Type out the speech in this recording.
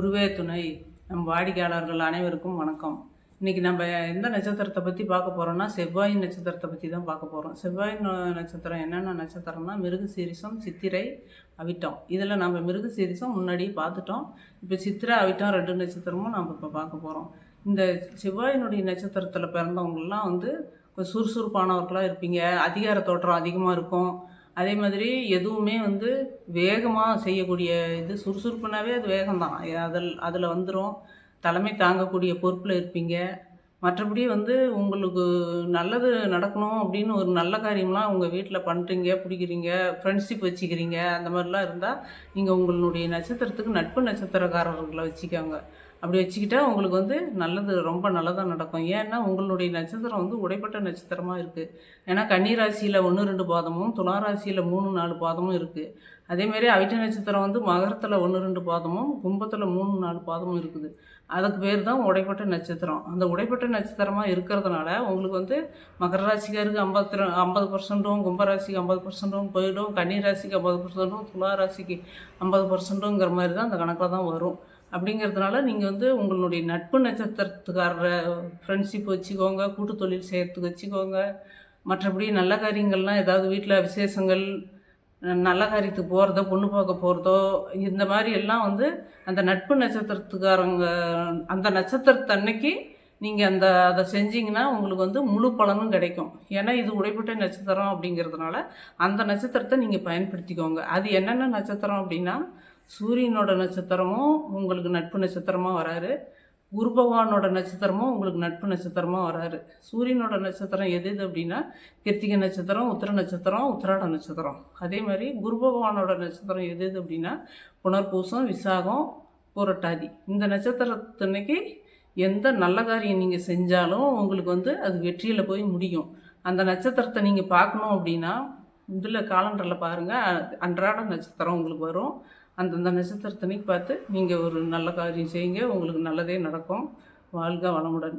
குருவே துணை. நம் வாடிக்கையாளர்கள் அனைவருக்கும் வணக்கம். இன்றைக்கி நம்ம எந்த நட்சத்திரத்தை பற்றி பார்க்க போகிறோம்னா, செவ்வாய் நட்சத்திரத்தை பற்றி தான் பார்க்க போகிறோம். செவ்வாய் நட்சத்திரம் என்னென்ன நட்சத்திரம்னா, மிருகசீரிஷம், சித்திரை, அவிட்டம். இதில் நம்ம மிருகசீரிஷம் முன்னாடியே பார்த்துட்டோம். இப்போ சித்திரை, அவிட்டம் 2 நட்சத்திரமும் நம்ம இப்போ பார்க்க போகிறோம். இந்த செவ்வாயினுடைய நட்சத்திரத்தில் பிறந்தவங்களாம் வந்து சுறுசுறுப்பானவர்களாக இருப்பீங்க. அதிகார தோற்றம் அதிகமாக இருக்கும். அதே மாதிரி எதுவுமே வந்து வேகமாக செய்யக்கூடிய இது சுறுசுறுப்புனாவே அது வேகம்தான். அதில் வந்துடும். தலைமை தாங்கக்கூடிய பொறுப்பில் இருப்பீங்க. மற்றபடி வந்து உங்களுக்கு நல்லது நடக்கணும் அப்படின்னு ஒரு நல்ல காரியம்லாம் உங்கள் வீட்டில் பண்ணுறீங்க, பிடிக்கிறீங்க, ஃப்ரெண்ட்ஷிப் வச்சுக்கிறீங்க, அந்த மாதிரிலாம் இருந்தால் நீங்கள் உங்களுடைய நட்சத்திரத்துக்கு நட்பு நட்சத்திரக்காரர்களை வச்சுக்கோங்க. அப்படி வச்சுக்கிட்டா உங்களுக்கு வந்து நல்லது, ரொம்ப நல்லதாக நடக்கும். ஏன்னா உங்களுடைய நட்சத்திரம் வந்து உடைப்பட்ட நட்சத்திரமாக இருக்குது. ஏன்னா கன்னிராசியில் 1, 2 பாதமும், துளாராசியில் 3, 4 பாதமும் இருக்குது. அதேமாரி அவிட்ட நட்சத்திரம் வந்து மகரத்தில் 1, 2 பாதமும், கும்பத்தில் 3, 4 பாதமும் இருக்குது. அதுக்கு பேர் தான் உடைப்பட்ட நட்சத்திரம். அந்த உடைப்பட்ட நட்சத்திரமாக இருக்கிறதுனால உங்களுக்கு வந்து மகர ராசிக்காருக்கு 50%, கும்பராசிக்கு 50% போயிடும், கன்னிராசிக்கு 50%, துளாராசிக்கு 50%ங்கிற மாதிரி தான் அந்த கணக்கில் தான் வரும். அப்படிங்கிறதுனால நீங்கள் வந்து உங்களுடைய நட்பு நட்சத்திரத்துக்காரரை ஃப்ரெண்ட்ஷிப் வச்சுக்கோங்க, கூட்டு தொழில் செய்கிறதுக்கு வச்சுக்கோங்க. மற்றபடி நல்ல காரியங்கள்லாம் ஏதாவது வீட்டில் விசேஷங்கள், நல்ல காரியத்துக்கு போகிறதோ, பொண்ணு பார்க்க போகிறதோ, இந்த மாதிரி எல்லாம் வந்து அந்த நட்பு நட்சத்திரத்துக்காரங்க அந்த நட்சத்திரத்தன்னைக்கு நீங்கள் அதை செஞ்சிங்கன்னா உங்களுக்கு வந்து முழு பலனும் கிடைக்கும். ஏன்னா இது உடைப்பட்ட நட்சத்திரம் அப்படிங்கிறதுனால அந்த நட்சத்திரத்தை நீங்கள் பயன்படுத்திக்கோங்க. அது என்னென்ன நட்சத்திரம் அப்படின்னா, சூரியனோட நட்சத்திரமும் உங்களுக்கு நட்பு நட்சத்திரமாக வராரு. குரு பகவானோட நட்சத்திரமும் உங்களுக்கு நட்பு நட்சத்திரமாக வராரு. சூரியனோட நட்சத்திரம் எது அப்படின்னா, கிருத்திகை நட்சத்திரம், உத்திர நட்சத்திரம், உத்திராட நட்சத்திரம். அதே மாதிரி குரு பகவானோட நட்சத்திரம் எது அப்படின்னா, புனர்பூசம், விசாகம், பூரட்டாதி. இந்த நட்சத்திரத்தன்னைக்கு எந்த நல்ல காரியம் நீங்கள் செஞ்சாலும் உங்களுக்கு வந்து அது வெற்றியில் போய் முடியும். அந்த நட்சத்திரத்தை நீங்கள் பார்க்கணும் அப்படின்னா, இதில் காலண்டரில் பாருங்கள், அன்றாட நட்சத்திரம் உங்களுக்கு வரும். அந்தந்த நட்சத்திரத்தன்னைக்கு பார்த்து நீங்கள் ஒரு நல்ல காரியம் செய்யுங்க, உங்களுக்கு நல்லதே நடக்கும். வாழ்க வளமுடன்.